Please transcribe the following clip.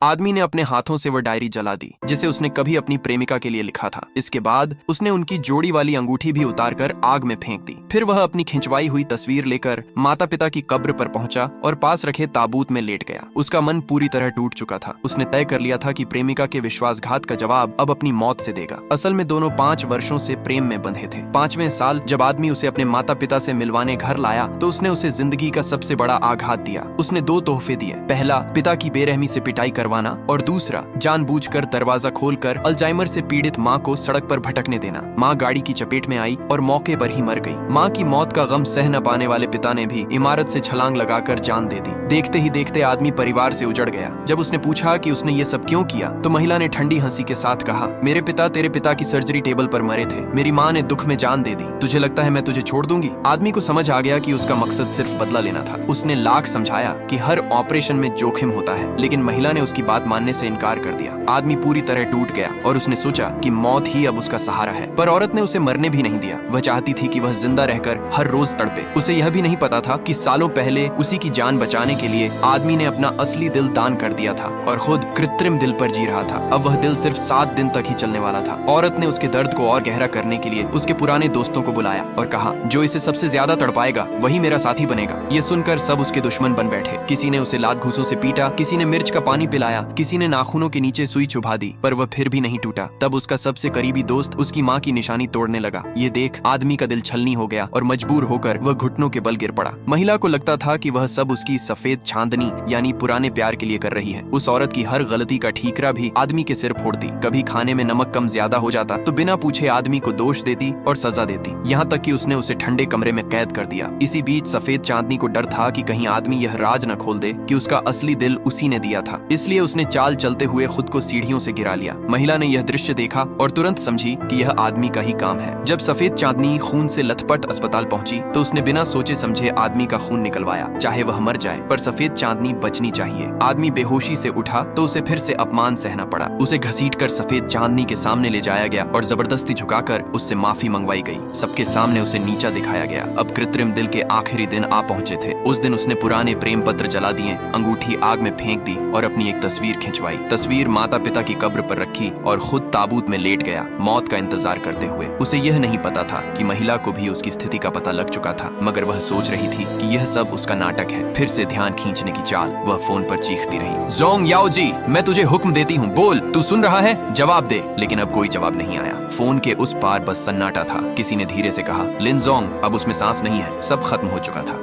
आदमी ने अपने हाथों से वह डायरी जला दी जिसे उसने कभी अपनी प्रेमिका के लिए लिखा था। इसके बाद उसने उनकी जोड़ी वाली अंगूठी भी उतारकर आग में फेंक दी। फिर वह अपनी खिंचवाई हुई तस्वीर लेकर माता पिता की कब्र पर पहुंचा और पास रखे ताबूत में लेट गया। उसका मन पूरी तरह टूट चुका था। उसने तय कर लिया था कि प्रेमिका के विश्वासघात का जवाब अब अपनी मौत से देगा। असल में दोनों 5 वर्षों से प्रेम में बंधे थे। 5वें साल जब आदमी उसे अपने माता पिता से मिलवाने घर लाया तो उसने उसे जिंदगी का सबसे बड़ा आघात दिया। उसने 2 तोहफे दिए। पहला, पिता की बेरहमी से पिटाई करवाना, और दूसरा, जानबूझकर दरवाजा खोलकर अल्जाइमर से पीड़ित माँ को सड़क पर भटकने देना। माँ गाड़ी की चपेट में आई और मौके पर ही मर गई। माँ की मौत का गम सह न पाने वाले पिता ने भी इमारत से छलांग लगाकर जान दे दी। देखते ही देखते आदमी परिवार से उजड़ गया। जब उसने पूछा कि उसने ये सब क्यों किया तो महिला ने ठंडी हंसी के साथ कहा, मेरे पिता तेरे पिता की सर्जरी टेबल पर मरे थे। मेरी माँ ने दुख में जान दे दी। तुझे लगता है मैं तुझे छोड़ दूंगी? आदमी को समझ आ गया कि उसका मकसद सिर्फ बदला लेना था। उसने लाख समझाया कि हर ऑपरेशन में जोखिम होता है, लेकिन महिला ने उसकी बात मानने से इनकार कर दिया। आदमी पूरी तरह टूट गया और उसने सोचा कि मौत ही अब उसका सहारा है। पर औरत ने उसे मरने भी नहीं दिया। वह चाहती थी कि वह जिंदा रहकर हर रोज तड़पे। उसे यह भी नहीं पता था कि सालों पहले उसी की जान बचाने के लिए आदमी ने अपना असली दिल दान कर दिया था और खुद कृत्रिम दिल पर जी रहा था। अब वह दिल सिर्फ 7 दिन तक ही चलने वाला था। औरत ने उसके दर्द को और गहरा करने के लिए उसके पुराने दोस्तों को बुलाया और कहा, जो इसे सबसे ज्यादा तड़पाएगा वही मेरा साथी बनेगा। ये सुनकर सब उसके दुश्मन बन बैठे। किसी ने उसे लात घूंसों से पीटा, किसी ने मिर्च का पानी पिलाया, किसी ने नाखूनों के नीचे सुई चुभा दी, पर वह फिर भी नहीं टूटा। तब उसका सबसे करीबी दोस्त उसकी माँ की निशानी तोड़ने लगा। ये देख आदमी का दिल छलनी हो गया और मजबूर होकर वह घुटनों के बल गिर पड़ा। महिला को लगता था कि वह सब उसकी सफेद चांदनी यानी पुराने प्यार के लिए कर रही है। उस औरत की हर गलती का ठीकरा भी आदमी के सिर फोड़ती। कभी खाने में नमक कम ज्यादा हो जाता तो बिना पूछे आदमी को दोष देती और सजा देती। यहाँ तक कि उसने उसे ठंडे कमरे में कैद कर दिया। इसी बीच सफेद चांदनी को डर था कि कहीं आदमी यह राज न खोल दे कि उसका असली दिल उसी ने दिया था। इसलिए उसने चाल चलते हुए खुद को सीढ़ियों से गिरा लिया। महिला ने यह दृश्य देखा और तुरंत समझी कि यह आदमी का ही काम है। जब सफेद चांदनी खून से लथपथ अस्पताल पहुंची तो उसने बिना सोचे समझे आदमी का खून निकलवाया। चाहे वह मर जाए पर सफेद चांदनी बचनी चाहिए। आदमी बेहोशी से उठा तो उसे फिर से अपमान सहना पड़ा। उसे घसीटकर सफेद चांदनी के सामने ले जाया गया और जबरदस्ती झुकाकर उससे माफी मंगवाई गई। सबके सामने उसे नीचा दिखाया गया। अब कृत्रिम दिल के आखिरी दिन आ पहुंचे थे। उस दिन उसने पुराने प्रेम पत्र जला दिए, अंगूठी आग में फेंक दी और अपनी एक तस्वीर खिंचवाई। तस्वीर माता पिता की कब्र पर रखी और खुद ताबूत में लेट गया, मौत का इंतजार करते हुए। उसे यह नहीं पता था कि महिला को भी उसकी स्थिति का पता लग चुका था, मगर वह सोच रही थी कि यह सब उसका नाटक है। फिर से ध्यान खींचने की चाल। वह फोन पर चीखती रही, जोंग याओ जी, मैं तुझे हुक्म देती हूँ, बोल, तू सुन रहा है? जवाब दे। लेकिन अब कोई जवाब नहीं आया। फोन के उस पार बस सन्नाटा था। किसी ने धीरे से कहा, लिन जोंग। अब उसमें सांस नहीं है, सब खत्म हो चुका था।